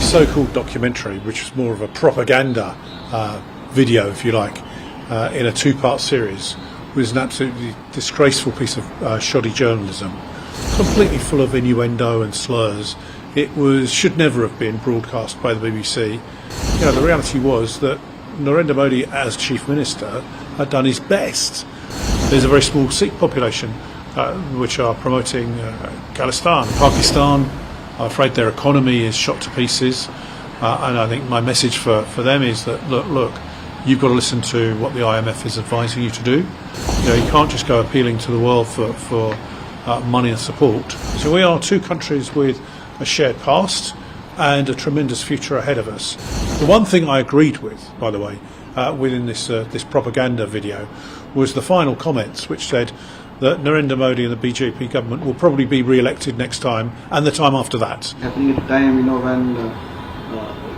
so-called documentary, which was more of a propaganda video, if you like, in a two-part series, was an absolutely disgraceful piece of shoddy journalism, completely full of innuendo and slurs. It should never have been broadcast by the BBC. You know, the reality was that Narendra Modi, as Chief Minister, had done his best. There's a very small Sikh population which are promoting Khalistan. Pakistan, I'm afraid their economy is shot to pieces, and I think my message for them is that, look, you've got to listen to what the IMF is advising you to do. You know, you can't just go appealing to the world for money and support. So we are two countries with a shared past and a tremendous future ahead of us. The one thing I agreed with, by the way, within this propaganda video, was the final comments, which said that Narendra Modi and the BJP government will probably be re-elected next time and the time after that. Happening at the time, when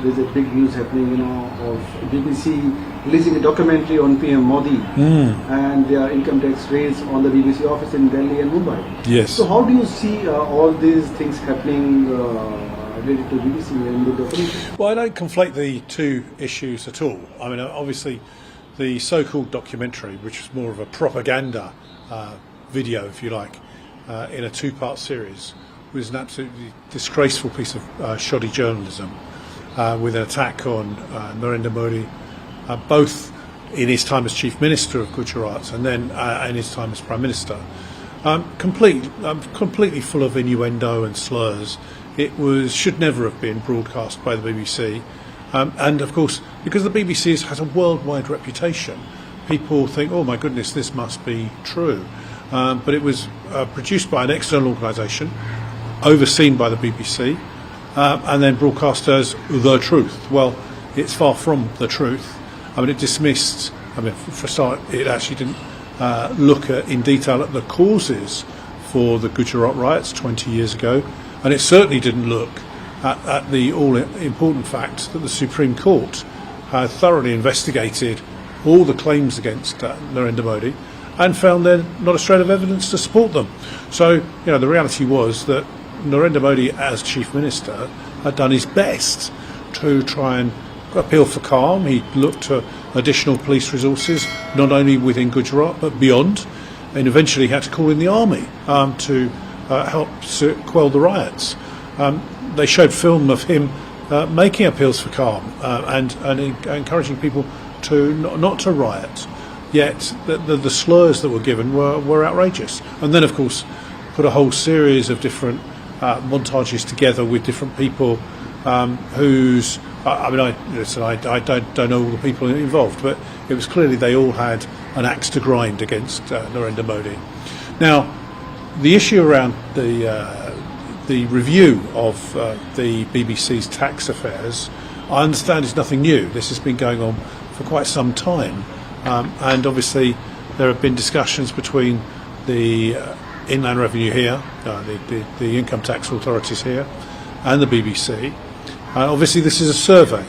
there's a big news happening, of BBC releasing a documentary on PM Modi and their income tax raids on the BBC office in Delhi and Mumbai. Yes. So how do you see all these things happening related to BBC and the documentary? Well, I don't conflate the two issues at all. I mean, obviously, the so-called documentary, which was more of a propaganda video, if you like, in a two-part series, was an absolutely disgraceful piece of shoddy journalism, with an attack on Narendra Modi, both in his time as Chief Minister of Gujarat and then in his time as Prime Minister. Completely full of innuendo and slurs. It should never have been broadcast by the BBC. And of course, because the BBC has a worldwide reputation, people think, oh my goodness, this must be true. But it was produced by an external organisation, overseen by the BBC, and then broadcast as the truth. Well, it's far from the truth. I mean, it dismissed, for a start, it actually didn't look in detail at the causes for the Gujarat riots 20 years ago, and it certainly didn't look at the all-important fact that the Supreme Court had thoroughly investigated all the claims against Narendra Modi and found there not a shred of evidence to support them. So, the reality was that Narendra Modi, as Chief Minister, had done his best to try and appeal for calm. He looked to additional police resources, not only within Gujarat but beyond, and eventually had to call in the army to help quell the riots. They showed film of him making appeals for calm and encouraging people to not to riot. Yet the slurs that were given were outrageous. And then, of course, put a whole series of different montages together with different people whose... I don't know all the people involved, but it was clearly they all had an axe to grind against Narendra Modi. Now, the issue around the review of the BBC's tax affairs, I understand, is nothing new. This has been going on for quite some time, and obviously there have been discussions between the Inland Revenue here, the income tax authorities here, and the BBC. Obviously, this is a survey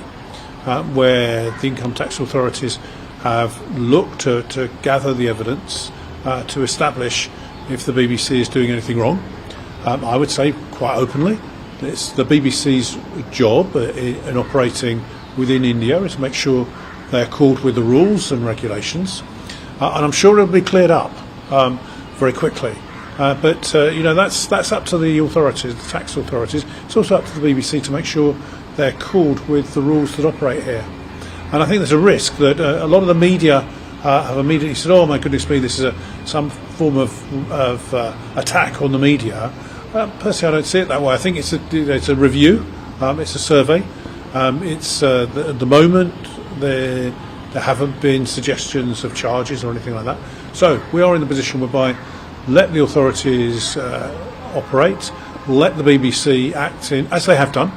where the income tax authorities have looked to gather the evidence to establish if the BBC is doing anything wrong. I would say quite openly, it's the BBC's job in operating within India is to make sure they're accorded with the rules and regulations, and I'm sure it'll be cleared up very quickly. But that's up to the authorities, the tax authorities. It's also up to the BBC to make sure they're accorded with the rules that operate here. And I think there's a risk that a lot of the media have immediately said, "Oh my goodness me, this is some form of attack on the media." Personally, I don't see it that way. I think it's a review, it's a survey. At the moment there haven't been suggestions of charges or anything like that. So we are in the position whereby let the authorities operate, let the BBC act as they have done,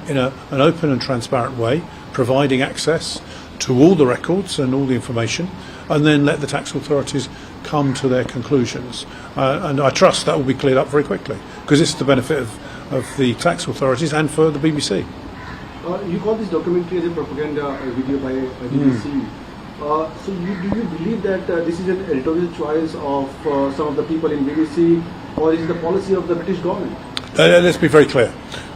in an open and transparent way, providing access to all the records and all the information, and then let the tax authorities come to their conclusions. And I trust that will be cleared up very quickly, because it's the benefit of the tax authorities and for the BBC. You call this documentary as a propaganda video by BBC. So do you believe that this is an editorial choice of some of the people in BBC, or is it the policy of the British government? Let's be very clear.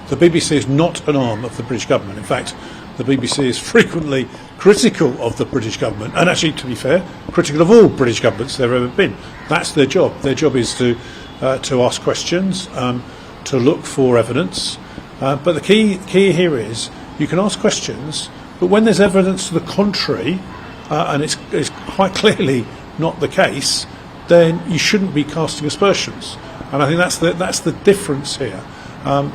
the BBC is not an arm of the British government. In fact, the BBC is frequently critical of the British government, and actually, to be fair, critical of all British governments there have ever been. That's their job. Their job is to ask questions, to look for evidence. But the key here is you can ask questions, but when there's evidence to the contrary, and it's quite clearly not the case, then you shouldn't be casting aspersions. And I think that's the difference here,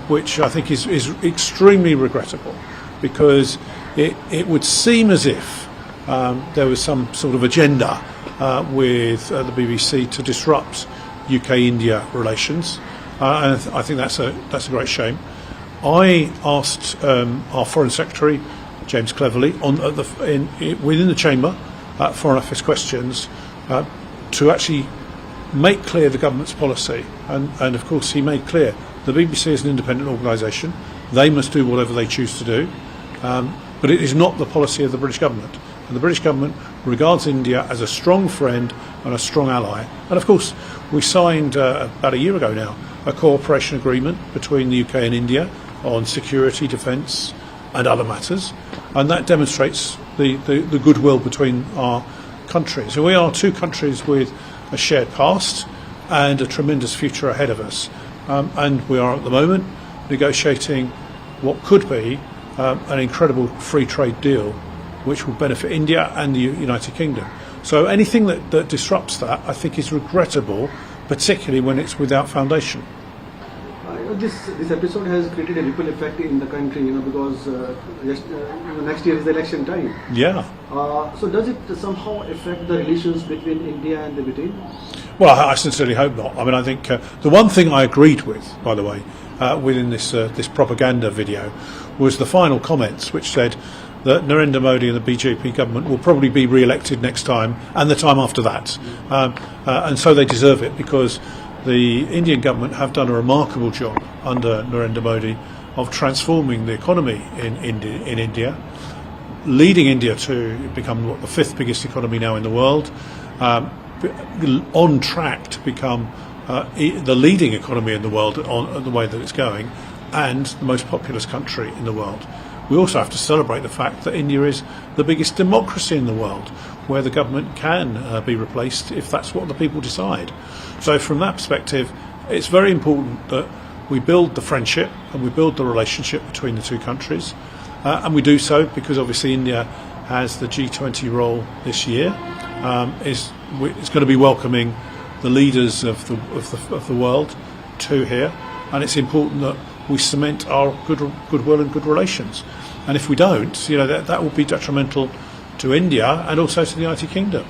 which I think is extremely regrettable, because it would seem as if there was some sort of agenda with the BBC to disrupt UK-India relations, and I think that's a great shame. I asked our Foreign Secretary, James Cleverly, within the Chamber, Foreign Office questions, to actually make clear the government's policy, and of course he made clear the BBC is an independent organisation. They must do whatever they choose to do, but it is not the policy of the British government. And the British government regards India as a strong friend and a strong ally. And of course, we signed about a year ago now a cooperation agreement between the UK and India on security, defence and other matters, and that demonstrates the goodwill between our countries. So we are two countries with a shared past and a tremendous future ahead of us, and we are at the moment negotiating what could be an incredible free trade deal which will benefit India and the United Kingdom. So anything that disrupts that, I think, is regrettable, particularly when it's without foundation. This episode has created a ripple effect in the country, because next year is the election time. Yeah. So does it somehow affect the relations between India and the Britain? Well, I sincerely hope not. I mean, I think the one thing I agreed with, by the way, within this propaganda video, was the final comments, which said that Narendra Modi and the BJP government will probably be re-elected next time and the time after that. And so they deserve it, because the Indian government have done a remarkable job under Narendra Modi of transforming the economy in India, leading India to become the fifth biggest economy now in the world, on track to become the leading economy in the world on the way that it's going, and the most populous country in the world. We also have to celebrate the fact that India is the biggest democracy in the world, where the government can be replaced if that's what the people decide. So from that perspective, it's very important that we build the friendship and we build the relationship between the two countries, and we do so because obviously India has the G20 role this year. It's going to be welcoming the leaders of the world to here, and it's important that we cement our goodwill and good relations. And if we don't, that will be detrimental to India and also to the United Kingdom.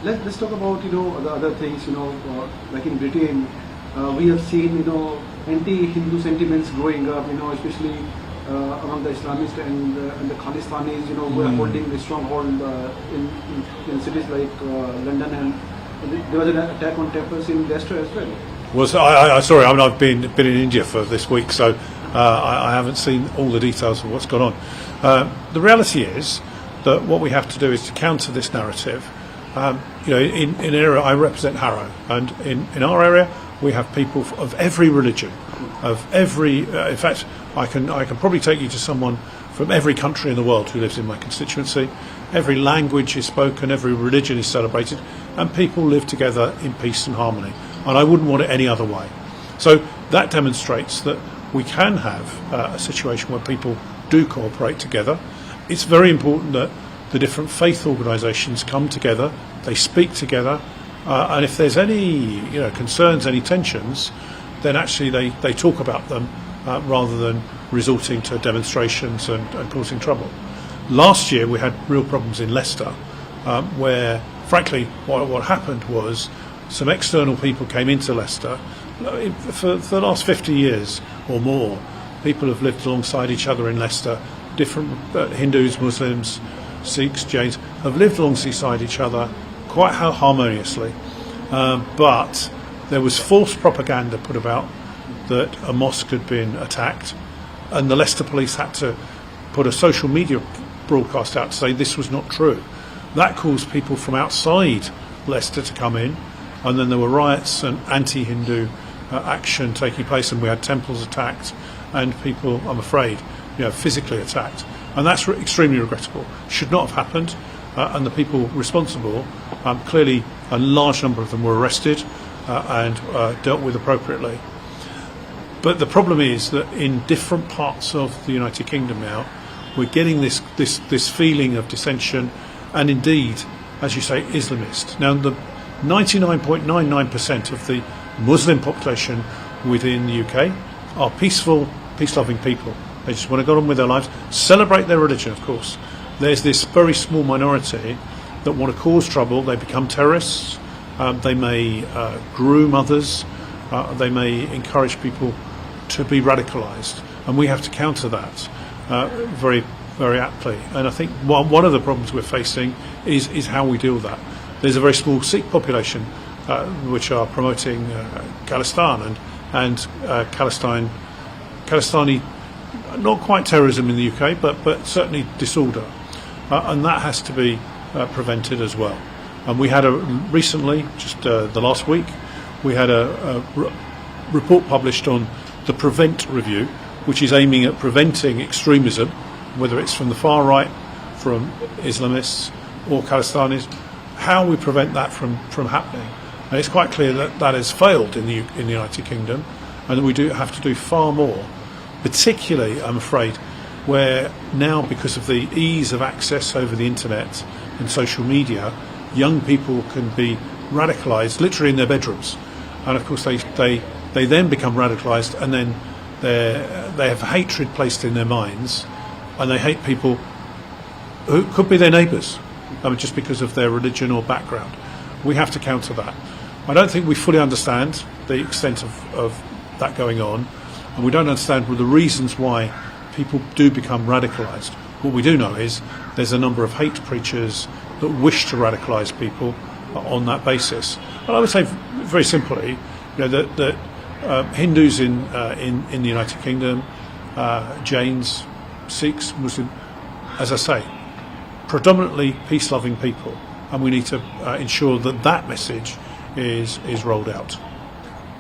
Let's talk about the other things. Like in Britain, we have seen anti-Hindu sentiments growing up. Especially among the Islamists and the Khalistanis. Who are holding a stronghold in cities like London, and there was an attack on temples in Leicester as well. Sorry, I've been in India for this week, so I haven't seen all the details of what's gone on. The reality is that what we have to do is to counter this narrative. In an area, I represent Harrow, and in our area we have people of every religion, of every. In fact, I can probably take you to someone from every country in the world who lives in my constituency. Every language is spoken, every religion is celebrated, and people live together in peace and harmony. And I wouldn't want it any other way. So that demonstrates that we can have a situation where people do cooperate together. It's very important that the different faith organisations come together, they speak together, and if there's any concerns, any tensions, then actually they talk about them rather than resorting to demonstrations and causing trouble. Last year we had real problems in Leicester, where frankly what happened was some external people came into Leicester. For the last 50 years or more, people have lived alongside each other in Leicester. Different Hindus, Muslims, Sikhs, Jains have lived alongside each other quite harmoniously. But there was false propaganda put about that a mosque had been attacked, and the Leicester police had to put a social media broadcast out to say this was not true. That caused people from outside Leicester to come in, and then there were riots and anti-Hindu action taking place, and we had temples attacked and people, I'm afraid, physically attacked, and that's extremely regrettable. Should not have happened, and the people responsible, clearly a large number of them were arrested and dealt with appropriately. But the problem is that in different parts of the United Kingdom now, we're getting this feeling of dissension, and indeed, as you say, Islamist. Now, the 99.99% of the Muslim population within the UK are peaceful, peace-loving people. They just want to go on with their lives, celebrate their religion, of course. There's this very small minority that want to cause trouble. They become terrorists. They may groom others. They may encourage people to be radicalised, and we have to counter that very, very aptly. And I think one of the problems we're facing is how we deal with that. There's a very small Sikh population which are promoting Khalistan and Khalistani, not quite terrorism in the UK, but certainly disorder, and that has to be prevented as well. And we had recently, just the last week, we had a report published on the Prevent Review, which is aiming at preventing extremism, whether it's from the far right, from Islamists or Khalistanis, how we prevent that from happening. And it's quite clear that has failed in the United Kingdom, and that we do have to do far more, particularly, I'm afraid, where now, because of the ease of access over the internet and social media, young people can be radicalised literally in their bedrooms. And of course they then become radicalised, and then they have hatred placed in their minds, and they hate people who could be their neighbours, just because of their religion or background. We have to counter that. I don't think we fully understand the extent of that going on, and we don't understand the reasons why people do become radicalised. What we do know is there's a number of hate preachers that wish to radicalise people on that basis. And I would say very simply, that Hindus in the United Kingdom, Jains, Sikhs, Muslim, as I say, predominantly peace-loving people, and we need to ensure that message is rolled out.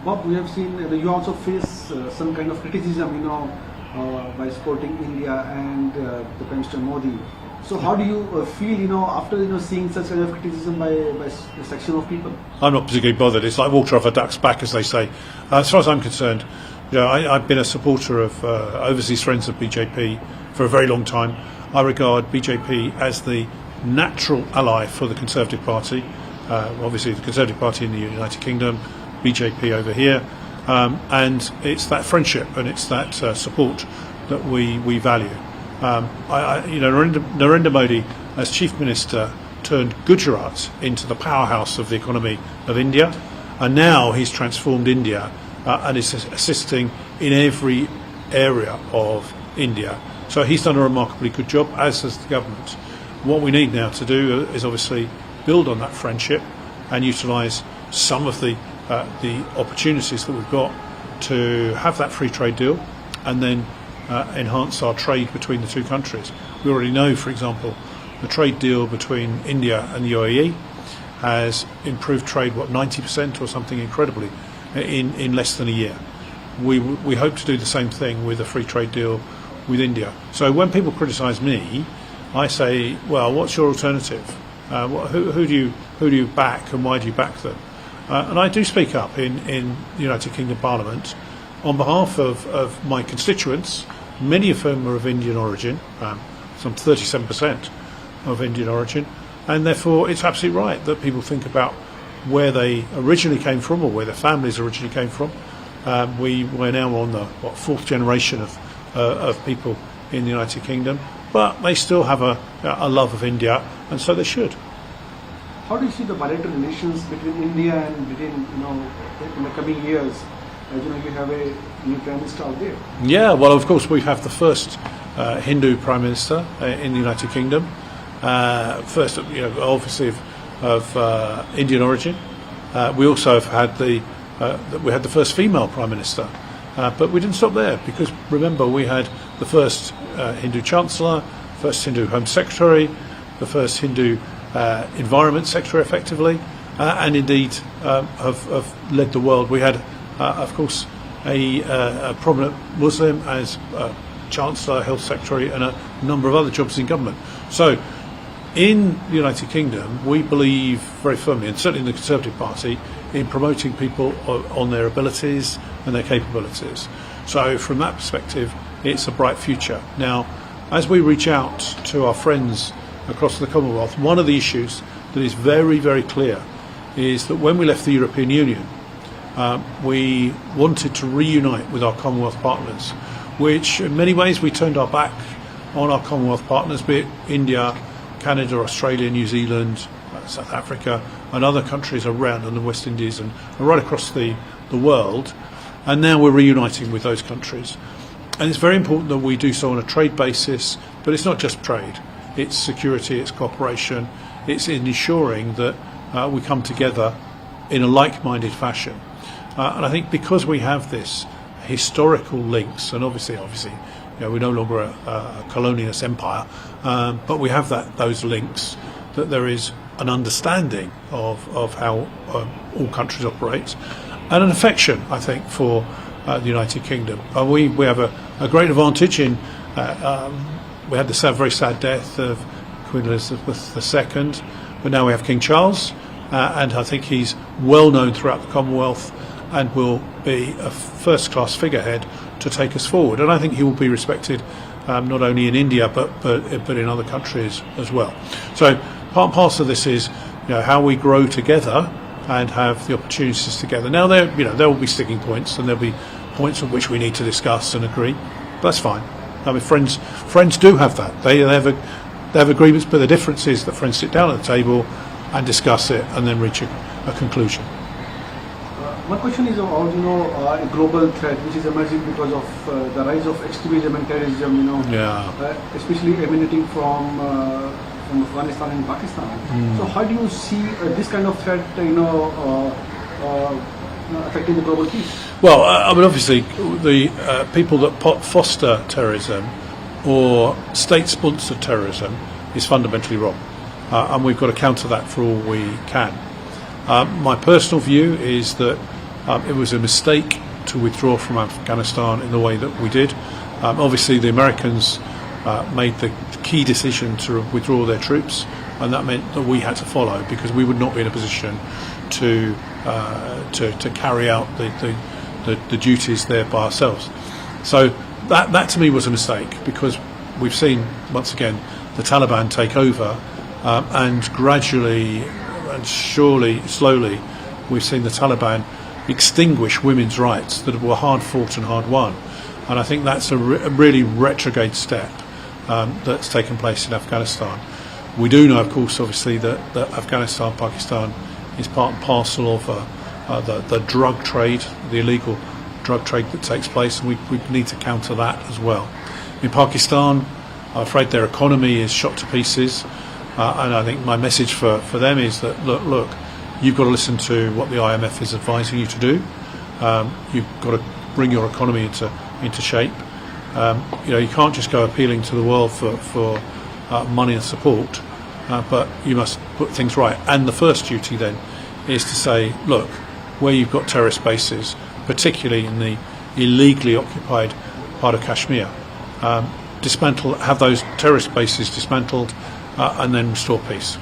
Bob, we have seen you also face some kind of criticism, by supporting India and the Prime Minister Modi. So how do you feel, after seeing such kind of criticism by a section of people? I'm not particularly bothered. It's like water off a duck's back, as they say. As far as I'm concerned, I've been a supporter of overseas friends of BJP for a very long time. I regard BJP as the natural ally for the Conservative Party. Obviously, the Conservative Party in the United Kingdom, BJP over here, and it's that friendship and it's that support that we value. Narendra Modi, as Chief Minister, turned Gujarat into the powerhouse of the economy of India, and now he's transformed India and is assisting in every area of India. So he's done a remarkably good job, as has the government. What we need now to do is obviously build on that friendship and utilise some of the opportunities that we've got to have that free trade deal, and then enhance our trade between the two countries. We already know, for example, the trade deal between India and the UAE has improved trade, 90% or something incredibly, in less than a year. We hope to do the same thing with a free trade deal with India. So when people criticise me, I say, well, what's your alternative? Who do you back, and why do you back them? And I do speak up in the United Kingdom Parliament on behalf of my constituents, many of whom are of Indian origin, some 37% of Indian origin, and therefore it's absolutely right that people think about where they originally came from, or where their families originally came from. We're now on the fourth generation of people in the United Kingdom, but they still have a love of India, and so they should. How do you see the bilateral relations between India and Britain, in the coming years? As you have a new Prime Minister out there. Yeah, well, of course, we have the first Hindu Prime Minister in the United Kingdom. First, obviously of Indian origin. We also have had the first female Prime Minister, but we didn't stop there, because remember, we had the first Hindu Chancellor, first Hindu Home Secretary, the first Hindu Environment Secretary, effectively, and indeed have led the world. We had of course, a prominent Muslim as Chancellor, Health Secretary, and a number of other jobs in government. So, in the United Kingdom, we believe very firmly, and certainly in the Conservative Party, in promoting people on their abilities and their capabilities. So, from that perspective, it's a bright future. Now, as we reach out to our friends across the Commonwealth, one of the issues that is very, very clear is that when we left the European Union, we wanted to reunite with our Commonwealth partners, which in many ways we turned our back on our Commonwealth partners, be it India, Canada, Australia, New Zealand, South Africa, and other countries around, and the West Indies, and right across the world. And now we're reuniting with those countries. And it's very important that we do so on a trade basis, but it's not just trade. It's security, it's cooperation, it's in ensuring that we come together in a like-minded fashion. And I think because we have this historical links, and obviously, we're no longer a colonialist empire, but we have those links, that there is an understanding of how all countries operate, and an affection, I think, for the United Kingdom. We have a great advantage in. We had the very sad death of Queen Elizabeth II, but now we have King Charles, and I think he's well known throughout the Commonwealth and will be a first-class figurehead to take us forward. And I think he will be respected not only in India but in other countries as well. So part and parcel of this is how we grow together and have the opportunities together. Now there will be sticking points, and there'll be points on which we need to discuss and agree. That's fine. I mean, friends do have that. They have agreements, but the difference is that friends sit down at the table and discuss it and then reach a conclusion. My question is about a global threat which is emerging because of the rise of extremism and terrorism. Especially emanating from Afghanistan and Pakistan. So how do you see this kind of threat affecting the global peace? Well, I mean, obviously, the people that foster terrorism or state-sponsored terrorism is fundamentally wrong, and we've got to counter that for all we can. My personal view is that it was a mistake to withdraw from Afghanistan in the way that we did. Obviously, the Americans made the key decision to withdraw their troops, and that meant that we had to follow, because we would not be in a position to carry out the duties there by ourselves. So that to me was a mistake, because we've seen once again the Taliban take over, and gradually and slowly we've seen the Taliban extinguish women's rights that were hard fought and hard won. And I think that's a really retrograde step that's taken place in Afghanistan. We do know, of course, obviously, that Afghanistan, Pakistan is part and parcel of the drug trade, the illegal drug trade that takes place, and we need to counter that as well. In Pakistan, I'm afraid their economy is shot to pieces, and I think my message for them is that, look, you've got to listen to what the IMF is advising you to do. You've got to bring your economy into shape. You can't just go appealing to the world for money and support, but you must put things right. And the first duty then is to say, look, where you've got terrorist bases, particularly in the illegally occupied part of Kashmir, have those terrorist bases dismantled, and then restore peace.